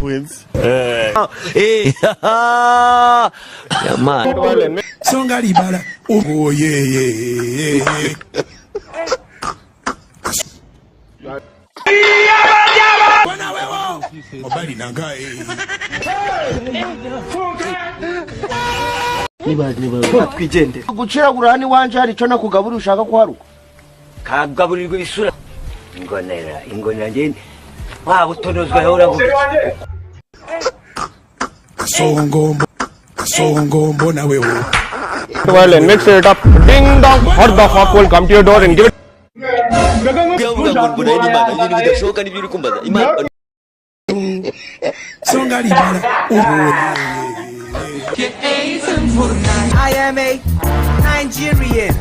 twins. Man. Songa libala. Oh yeah. Bwana wewe. Obali nangae. Niba twijende. Gucira gurani wanje hari cyo nakugabura ushaka kwaruka. Kagaburirwa isura. Ingonera njye. Wa butonozwa hora vuga. Songo mbona wewe. Well, and mix it up. Ding dong. What the fuck will come to your door and give it? Songa libala. I am a Nigerian.